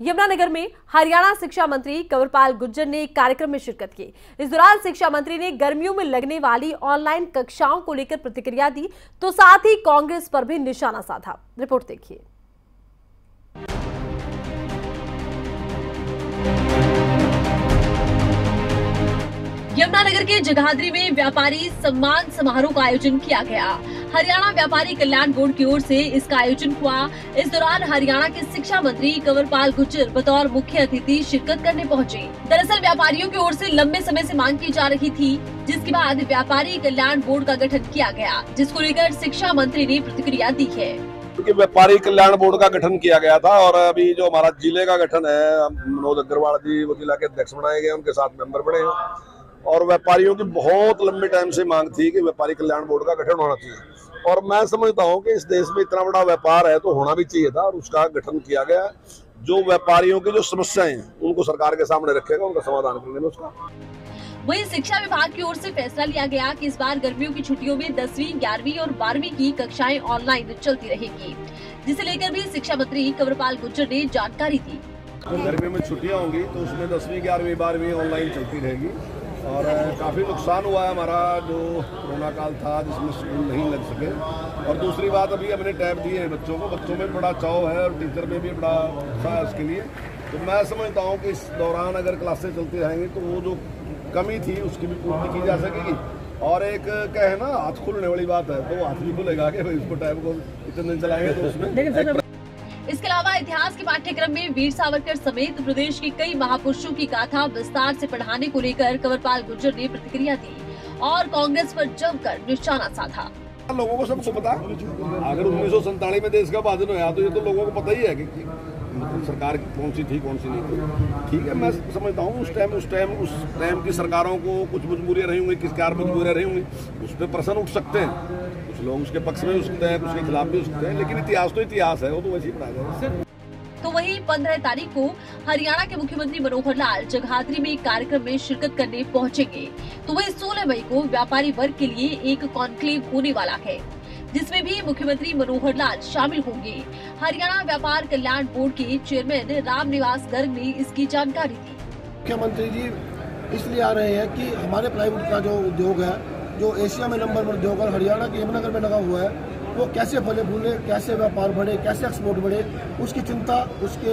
यमुनानगर में हरियाणा शिक्षा मंत्री कंवरपाल गुर्जर ने एक कार्यक्रम में शिरकत की। इस दौरान शिक्षा मंत्री ने गर्मियों में लगने वाली ऑनलाइन कक्षाओं को लेकर प्रतिक्रिया दी, तो साथ ही कांग्रेस पर भी निशाना साधा। रिपोर्ट देखिए। यमुनानगर के जगाधरी में व्यापारी सम्मान समारोह का आयोजन किया गया। हरियाणा व्यापारी कल्याण बोर्ड की ओर से इसका आयोजन हुआ। इस दौरान हरियाणा के शिक्षा मंत्री कंवरपाल गुर्जर बतौर मुख्य अतिथि शिरकत करने पहुंचे। दरअसल व्यापारियों की ओर से लंबे समय से मांग की जा रही थी, जिसके बाद व्यापारी कल्याण बोर्ड का गठन किया गया, जिसको लेकर शिक्षा मंत्री ने प्रतिक्रिया दी है। क्योंकि व्यापारी कल्याण बोर्ड का गठन किया गया था और अभी जो हमारा जिले का गठन है, मनोज अग्रवाल जी वो जिला के अध्यक्ष बनाए गए, उनके साथ मेंबर बने हैं और व्यापारियों की बहुत लंबे टाइम से मांग थी कि व्यापारी कल्याण बोर्ड का गठन होना चाहिए। और मैं समझता हूं कि इस देश में इतना बड़ा व्यापार है तो होना भी चाहिए था और उसका गठन किया गया। जो व्यापारियों की जो समस्याएं हैं उनको सरकार के सामने रखेगा, उनका समाधान करने में उसका। वहीं शिक्षा विभाग की ओर से फैसला लिया गया कि इस बार गर्मियों की छुट्टियों में 10वीं, 11वीं और 12वीं की कक्षाएं ऑनलाइन चलती रहेगी, जिसे लेकर भी शिक्षा मंत्री कंवरपाल गुर्जर ने जानकारी दी। गर्मियों में छुट्टियां होंगी तो उसमें 10वीं, 11वीं, 12वीं ऑनलाइन चलती रहेगी और काफ़ी नुकसान हुआ है हमारा जो कोरोना काल था जिसमें स्कूल नहीं लग सके। और दूसरी बात, अभी हमने टैब दिए हैं बच्चों को, बच्चों में बड़ा चाव है और टीचर में भी बड़ा उत्साह है उसके लिए। तो मैं समझता हूँ कि इस दौरान अगर क्लासेस चलती रहेंगी तो वो जो कमी थी उसकी भी पूर्ति की जा सकेगी। और एक क्या है ना, हाथ खुलने वाली बात है तो हाथ भी खुलेगा कि भाई उसको टैब को इतने दिन चलाएंगे तो उसमें। इसके अलावा इतिहास के पाठ्यक्रम में वीर सावरकर समेत प्रदेश के कई महापुरुषों की गाथा विस्तार से पढ़ाने को लेकर कंवरपाल गुर्जर ने प्रतिक्रिया दी और कांग्रेस पर जमकर निशाना साधा। लोगों को सबको पता, अगर 1947 में देश का विभाजन हुआ तो ये तो लोगों को पता ही है कि सरकार कौन सी थी कौन सी नहीं थी। ठीक है, मैं समझता हूँ उस टाइम की सरकारों को कुछ मजबूरियाँ रही होंगी, किस कार मजबूरियाँ रही होंगी, उस पर प्रश्न उठ सकते हैं। कुछ लोग उसके पक्ष में उठ सकते हैं, उसके खिलाफ भी उठ सकते हैं, लेकिन इतिहास तो इतिहास है, वो तो वैसे ही पढ़ाया जाए। तो वहीं 15 तारीख को हरियाणा के मुख्यमंत्री मनोहर लाल जगाधरी में एक कार्यक्रम में शिरकत करने पहुंचेंगे। तो वहीं 16 मई को व्यापारी वर्ग के लिए एक कॉन्क्लेव होने वाला है, जिसमें भी मुख्यमंत्री मनोहर लाल शामिल होंगे। हरियाणा व्यापार कल्याण बोर्ड के चेयरमैन रामनिवास गर्ग ने इसकी जानकारी दी। मुख्यमंत्री जी इसलिए आ रहे हैं कि हमारे प्लाईवुड का जो उद्योग है, जो एशिया में नंबर 1 उद्योग है, हरियाणा के यमुनानगर में लगा हुआ है, वो कैसे फले फूले, कैसे व्यापार बढ़े, कैसे एक्सपोर्ट बढ़े, उसकी चिंता, उसके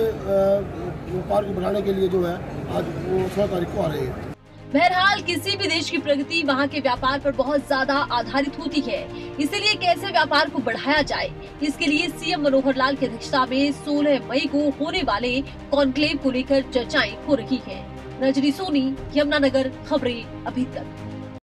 व्यापार को बढ़ाने के लिए जो है आज वो 16 तारीख को आ रही है। बहरहाल किसी भी देश की प्रगति वहाँ के व्यापार पर बहुत ज्यादा आधारित होती है, इसीलिए कैसे व्यापार को बढ़ाया जाए, इसके लिए सीएम मनोहर लाल की अध्यक्षता में 16 मई को होने वाले कॉन्क्लेव को लेकर चर्चाएं हो रही हैं। रजनी सोनी, यमुनानगर, खबरें अभी तक।